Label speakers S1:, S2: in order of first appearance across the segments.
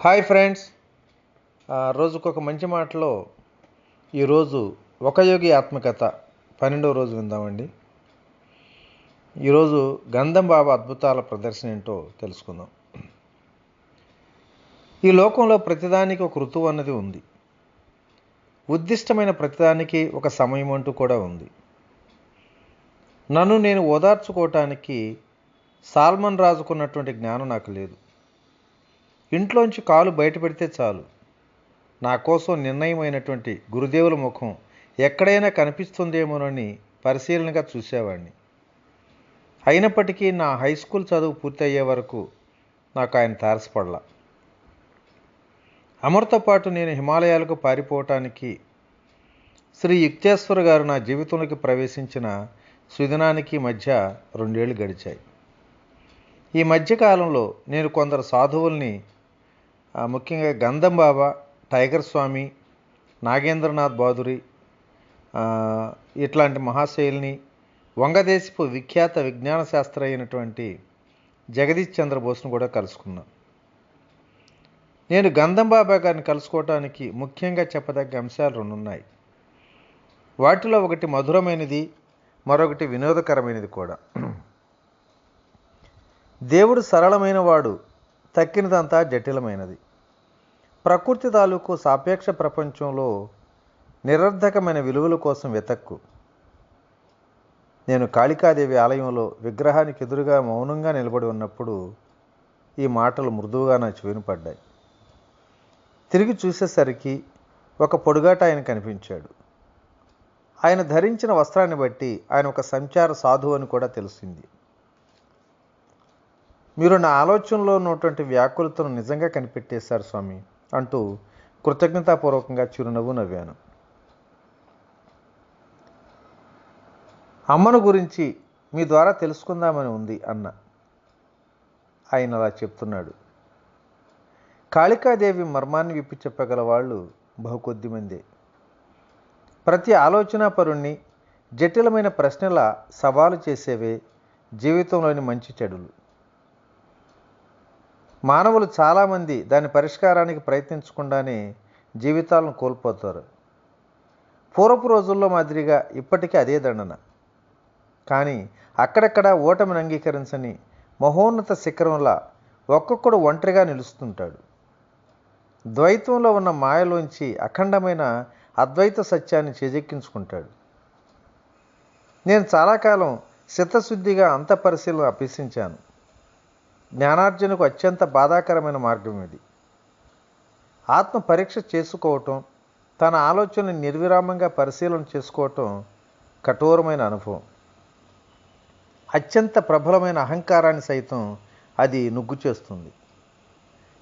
S1: Hi friends, రోజుకొక మంచి మాటలో ఈరోజు ఒక యోగి ఆత్మకథ 12వ రోజు విందామండి. ఈరోజు గంధం బాబా అద్భుతాల ప్రదర్శన ఏంటో తెలుసుకుందాం. ఈ లోకంలో ప్రతిదానికి ఒక ఋతువు అన్నది ఉంది. ఉద్దిష్టమైన ప్రతిదానికి ఒక సమయం అంటూ కూడా ఉంది. నన్ను నేను ఓదార్చుకోవటానికి సాల్మన్ రాజుకున్నటువంటి జ్ఞానం నాకు లేదు. ఇంట్లోంచి కాలు బయట పెడితే చాలు, నా కోసం నిర్ణయమైనటువంటి గురుదేవుల ముఖం ఎక్కడైనా కనిపిస్తుందేమోనని పరిశీలనగా చూసేవాడిని. అయినప్పటికీ నా హై స్కూల్ చదువు పూర్తయ్యే వరకు నాకు ఆయన తారసపడలా. అమర్తో పాటు నేను హిమాలయాలకు పారిపోవటానికి శ్రీ యుక్తేశ్వర్ గారు నా జీవితంలోకి ప్రవేశించిన సుదినానికి మధ్య 2 ఏళ్ళు గడిచాయి. ఈ మధ్యకాలంలో నేను కొందరు సాధువుల్ని, ముఖ్యంగా గంధం బాబా, టైగర్ స్వామి, నాగేంద్రనాథ్ బాదురి ఇట్లాంటి మహాశయుల్ని, వంగదేశపు విఖ్యాత విజ్ఞాన శాస్త్ర అయినటువంటి జగదీష్ చంద్రబోస్ను కూడా కలుసుకున్నాను. నేను గంధం బాబా గారిని కలుసుకోవటానికి ముఖ్యంగా చెప్పదగ్గ అంశాలు 2 ఉన్నాయి. వాటిలో ఒకటి మధురమైనది, మరొకటి వినోదకరమైనది కూడా. దేవుడు సరళమైన వాడు, తక్కినదంతా జటిలమైనది. ప్రకృతి తాలూకు సాపేక్ష ప్రపంచంలో నిరర్ధకమైన విలువల కోసం వెతక్కు. నేను కాళికాదేవి ఆలయంలో విగ్రహానికి ఎదురుగా మౌనంగా నిలబడి ఉన్నప్పుడు ఈ మాటలు మృదువుగా నా చెవిన పడ్డాయి. తిరిగి చూసేసరికి ఒక పొడుగాట ఆయన కనిపించాడు. ఆయన ధరించిన వస్త్రాన్ని బట్టి ఆయన ఒక సంచార సాధువు అని కూడా తెలిసింది. మీరు నా ఆలోచనలో ఉన్నటువంటి వ్యాకులతను నిజంగా కనిపెట్టేశారు స్వామి అంటూ కృతజ్ఞతాపూర్వకంగా చిరునవ్వు నవ్వాను. అమ్మను గురించి మీ ద్వారా తెలుసుకుందామని ఉంది అన్న. ఆయన అలా చెప్తున్నాడు. కాళికాదేవి మర్మాన్ని విప్పి చెప్పగల వాళ్ళు బహుకొద్ది మందే. ప్రతి ఆలోచనాపరుణ్ణి జటిలమైన ప్రశ్నల సవాలు చేసేవే జీవితంలోని మంచి చెడులు. మానవులు చాలామంది దాని పరిష్కారానికి ప్రయత్నించకుండానే జీవితాలను కోల్పోతారు. పూర్వపు రోజుల్లో మాదిరిగా ఇప్పటికీ అదే దండన. కానీ అక్కడక్కడ ఓటమిని అంగీకరించని మహోన్నత శిఖరంలా ఒక్కొక్కడు ఒంటరిగా నిలుస్తుంటాడు. ద్వైతంలో ఉన్న మాయలోంచి అఖండమైన అద్వైత సత్యాన్ని చేజెక్కించుకుంటాడు. నేను చాలా కాలం చిత్తశుద్ధిగా అంతఃపరిశీలన అభ్యసించాను. జ్ఞానార్జనకు అత్యంత బాధాకరమైన మార్గం ఇది. ఆత్మ పరీక్ష చేసుకోవటం, తన ఆలోచనలు నిర్విరామంగా పరిశీలన చేసుకోవటం కఠోరమైన అనుభవం. అత్యంత ప్రబలమైన అహంకారాన్ని సైతం అది నుగ్గు చేస్తుంది.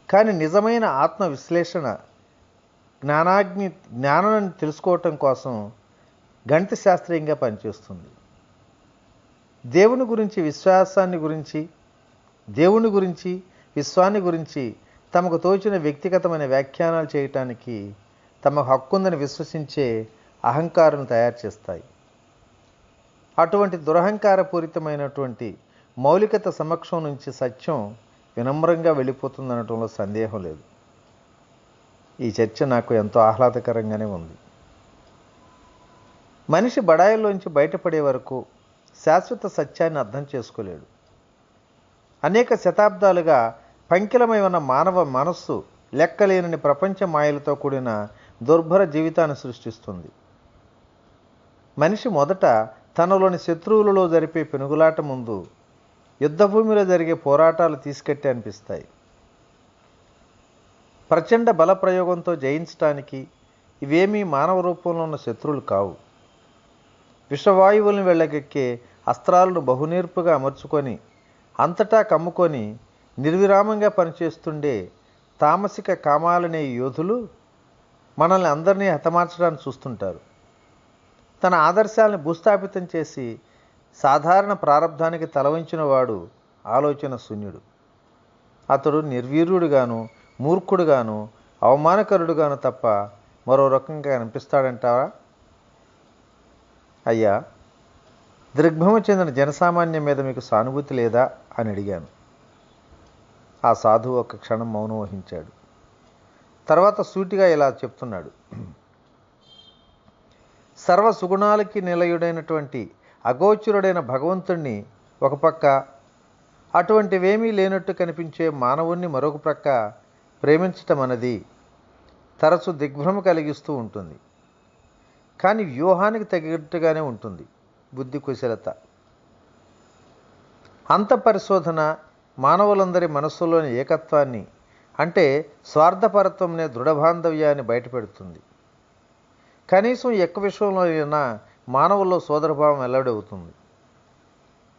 S1: కానీ నిజమైన ఆత్మ విశ్లేషణ, జ్ఞానాన్ని తెలుసుకోవటం కోసం గణిత శాస్త్రీయంగా పనిచేస్తుంది. దేవుని గురించి విశ్వాన్ని గురించి తమకు తోచిన వ్యక్తిగతమైన వ్యాఖ్యానాలు చేయటానికి తమ హక్కుందని విశ్వసించే అహంకారం తయారు చేస్తాయి. అటువంటి దురహంకారపూరితమైనటువంటి మౌలికత సమక్షం నుంచి సత్యం వినమ్రంగా వెళ్ళిపోతుందనటంలో సందేహం లేదు. ఈ చర్చ నాకు ఎంతో ఆహ్లాదకరంగానే ఉంది. మనిషి బడాయిల్లోంచి బయటపడే వరకు శాశ్వత సత్యాన్ని అర్థం చేసుకోలేడు. అనేక శతాబ్దాలుగా పంకిలమై ఉన్న మానవ మనస్సు లెక్కలేనని ప్రపంచ మాయలతో కూడిన దుర్భర జీవితాన్ని సృష్టిస్తుంది. మనిషి మొదట తనలోని శత్రువులలో జరిపే పెనుగులాట ముందు యుద్ధభూమిలో జరిగే పోరాటాలు తీసుకెట్టి అనిపిస్తాయి. ప్రచండ బల ప్రయోగంతో జయించటానికి ఇవేమీ మానవ రూపంలో ఉన్న శత్రువులు కావు. విషవాయువులను వెళ్ళగెక్కే అస్త్రాలను బహునేర్పుగా అమర్చుకొని అంతటా కమ్ముకొని నిర్విరామంగా పనిచేస్తుండే తామసిక కామాలనే యోధులు మనల్ని అందరినీ హతమార్చడానికి చూస్తుంటారు. తన ఆదర్శాలను భూస్థాపితం చేసి సాధారణ ప్రారంధానికి తలవంచిన వాడు ఆలోచన శూన్యుడు. అతడు నిర్వీర్యుడుగాను, మూర్ఖుడుగాను, అవమానకరుడుగాను తప్ప మరో రకంగా కనిపిస్తాడంటావా? అయ్యా, దిగ్భ్రమ చెందిన జనసామాన్యం మీద మీకు సానుభూతి లేదా అని అడిగాను. ఆ సాధువు ఒక క్షణం మౌనం వహించాడు. తర్వాత సూటిగా ఇలా చెప్తున్నాడు. సర్వ సుగుణాలకి నిలయుడైనటువంటి అగోచరుడైన భగవంతుణ్ణి ఒక పక్క, అటువంటివేమీ లేనట్టు కనిపించే మానవుణ్ణి మరొక ప్రక్క ప్రేమించటం అన్నది తరచు దిగ్భ్రమ కలిగిస్తూ ఉంటుంది. కానీ వ్యూహానికి తగినట్టుగానే ఉంటుంది బుద్ధి కుశలత. అంత పరిశోధన మానవులందరి మనస్సులోని ఏకత్వాన్ని, అంటే స్వార్థపరత్వంనే దృఢబాంధవ్యాన్ని బయటపెడుతుంది. కనీసం ఎక్క విషయంలో అయినా మానవుల్లో సోదరభావం వెల్లడవుతుంది.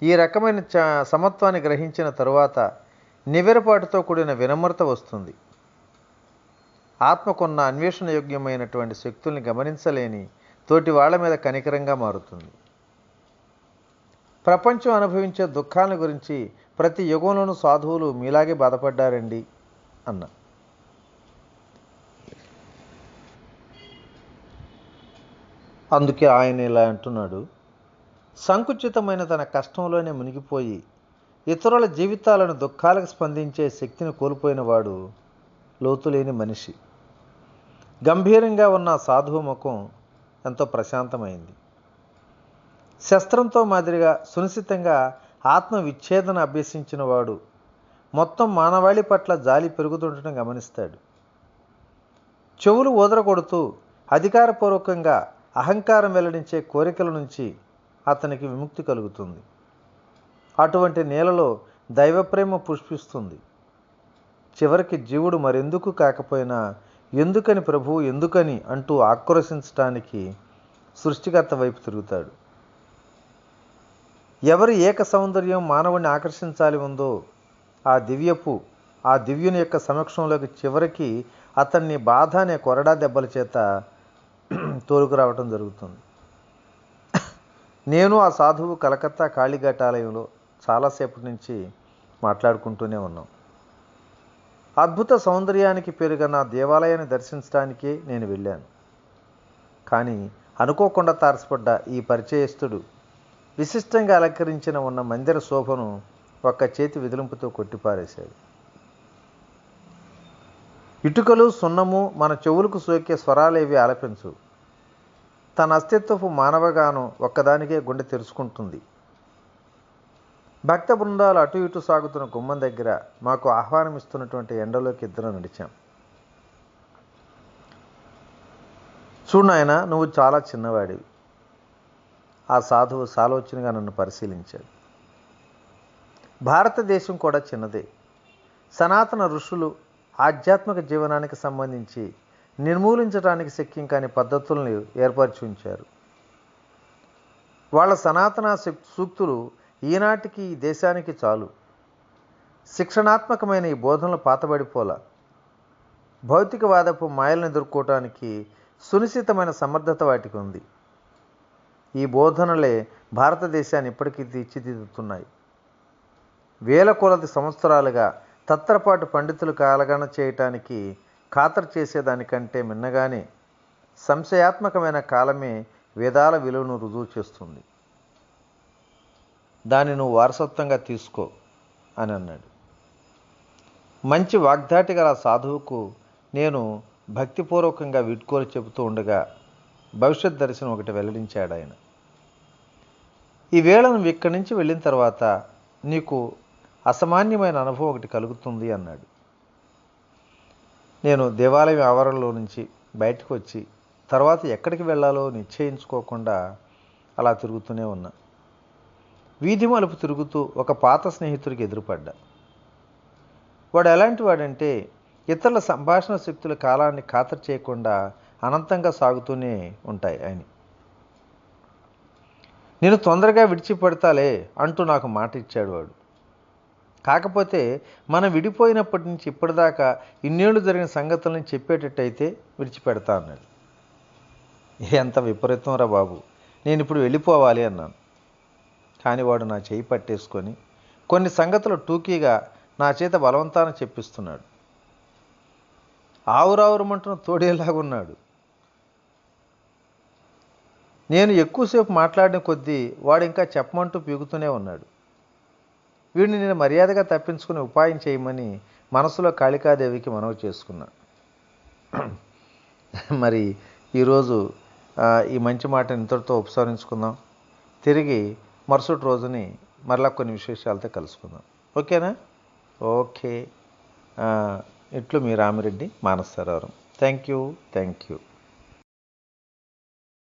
S1: ఈ రకమైన సమత్వాన్ని గ్రహించిన తరువాత నివెరపాటుతో కూడిన వినమ్రత వస్తుంది. ఆత్మకున్న అన్వేషణ యోగ్యమైనటువంటి శక్తుల్ని గమనించలేని తోటి వాళ్ళ మీద కనికరంగా మారుతుంది. ప్రపంచం అనుభవించే దుఃఖాల గురించి ప్రతి యుగంలోనూ సాధువులు మీలాగే బాధపడ్డారండి అన్న. అందుకే ఆయన ఇలా అంటున్నాడు. సంకుచితమైన తన కష్టంలోనే మునిగిపోయి ఇతరుల జీవితాలను దుఃఖాలకు స్పందించే శక్తిని కోల్పోయిన వాడు లోతులేని మనిషి. గంభీరంగా ఉన్న సాధువు ముఖం ఎంతో ప్రశాంతమైంది. శస్త్రంతో మాదిరిగా సునిశ్చితంగా ఆత్మ విచ్ఛేదన అభ్యసించిన వాడు మొత్తం మానవాళి పట్ల జాలి పెరుగుతుండటం గమనిస్తాడు. చెవులు ఊదరగొడుతూ అధికారపూర్వకంగా అహంకారం వెల్లడించే కోరికల నుంచి అతనికి విముక్తి కలుగుతుంది. అటువంటి నేలలో దైవప్రేమ పుష్పిస్తుంది. చివరికి జీవుడు మరెందుకు కాకపోయినా ఎందుకని ప్రభువు ఎందుకని అంటూ ఆక్రోశించటానికి సృష్టికర్త వైపు తిరుగుతాడు. ఎవరి ఏక సౌందర్యం మానవుడిని ఆకర్షించాలి ఉందో ఆ దివ్యుని యొక్క సమక్షంలోకి చివరికి అతన్ని బాధ అనే కొరడా దెబ్బల చేత తోలుకురావటం జరుగుతుంది. నేను ఆ సాధువు కలకత్తా కాళీఘాట్ ఆలయంలో చాలాసేపటి నుంచి మాట్లాడుకుంటూనే ఉన్నాం. అద్భుత సౌందర్యానికి పెరుగన్న దేవాలయాన్ని దర్శించడానికే నేను వెళ్ళాను. కానీ అనుకోకుండా తారసపడ్డ ఈ పరిచయస్తుడు విశిష్టంగా అలంకరించిన ఉన్న మందిర శోభను ఒక్క చేతి విదిలింపుతో కొట్టిపారేశాడు. ఇటుకలు సున్నము మన చెవులకు సోకే స్వరాలేవి ఆలపించు. తన అస్తిత్వపు మానవగానం ఒక్కదానికే గుండె తెరుచుకుంటుంది. భక్త బృందాలు అటు ఇటు సాగుతున్న గుమ్మం దగ్గర మాకు ఆహ్వానమిస్తున్నటువంటి ఎండలోకి ఇద్దరం నడిచాం. చూడు నాయనా, నువ్వు చాలా చిన్నవాడివి. ఆ సాధువు సాలోచనగా నన్ను పరిశీలించాడు. భారతదేశం కూడా చిన్నదే. సనాతన ఋషులు ఆధ్యాత్మిక జీవనానికి సంబంధించి నిర్మూలించడానికి శక్యం కాని పద్ధతులను ఏర్పరిచి ఉంచారు. వాళ్ళ సనాతన సూక్తులు ఈనాటికి ఈ దేశానికి చాలు. శిక్షణాత్మకమైన ఈ బోధనలు పాతబడిపోలా. భౌతికవాదపు మాయలను ఎదుర్కోవటానికి సునిశ్చితమైన సమర్థత వాటికి ఉంది. ఈ బోధనలే భారతదేశాన్ని ఇప్పటికీ తీర్చిదిద్దుతున్నాయి. వేల కొలది సంవత్సరాలుగా తత్రపాటు పండితులు కాలగణ చేయటానికి ఖాతరు చేసేదానికంటే మిన్నగానే సంశయాత్మకమైన కాలమే వేదాల విలువను రుజువు చేస్తుంది. దాన్ని నువ్వు వారసత్వంగా తీసుకో అని అన్నాడు. మంచి వాగ్దాటి గల సాధువుకు నేను భక్తిపూర్వకంగా వీడ్కోలు చెబుతూ ఉండగా భవిష్యత్ దర్శనం ఒకటి వెల్లడించాడు ఆయన. ఈవేళ నువ్వు ఇక్కడి నుంచి వెళ్ళిన తర్వాత నీకు అసామాన్యమైన అనుభవం ఒకటి కలుగుతుంది అన్నాడు. నేను దేవాలయం ఆవరణలో నుంచి బయటకు వచ్చి తర్వాత ఎక్కడికి వెళ్ళాలో నిశ్చయించుకోకుండా అలా తిరుగుతూనే ఉన్నా. వీధి మలుపు తిరుగుతూ ఒక పాత స్నేహితుడికి ఎదురుపడ్డా. వాడు ఎలాంటి వాడంటే ఇతరుల సంభాషణ శక్తుల కాలాన్ని ఖాతరు చేయకుండా అనంతంగా సాగుతూనే ఉంటాయి అని. నేను తొందరగా విడిచిపెడతాలే అంటూ నాకు మాట ఇచ్చాడు వాడు. కాకపోతే మనం విడిపోయినప్పటి నుంచి ఇప్పటిదాకా ఇన్నేళ్ళు జరిగిన సంగతులను చెప్పేటట్టయితే విడిచిపెడతా అన్నాడు. ఎంత విపరీతం రా బాబు, నేను ఇప్పుడు వెళ్ళిపోవాలి అన్నాను. కానీ వాడు నా చేయి పట్టేసుకొని కొన్ని సంగతులు టూకీగా నా చేత బలవంతాన చెప్పిస్తున్నాడు. ఆవురావురమంటున్న తోడేలాగున్నాడు. నేను ఎక్కువసేపు మాట్లాడిన కొద్దీ వాడు ఇంకా చెప్పమంటూ పీగుతూనే ఉన్నాడు. వీడిని నేను మర్యాదగా తప్పించుకునే ఉపాయం చేయమని మనసులో కాళికాదేవికి మనవి చేసుకున్నా. మరి ఈరోజు ఈ మంచి మాటని ఇంతటితో ఉపసంహరించుకుందాం. తిరిగి మరుసటి రోజుని మరలా కొన్ని విశేషాలతో కలుసుకుందాం. ఓకేనా? ఓకే. ఇట్లు మీ రామిరెడ్డి, మానస సరోవరం. Thank you.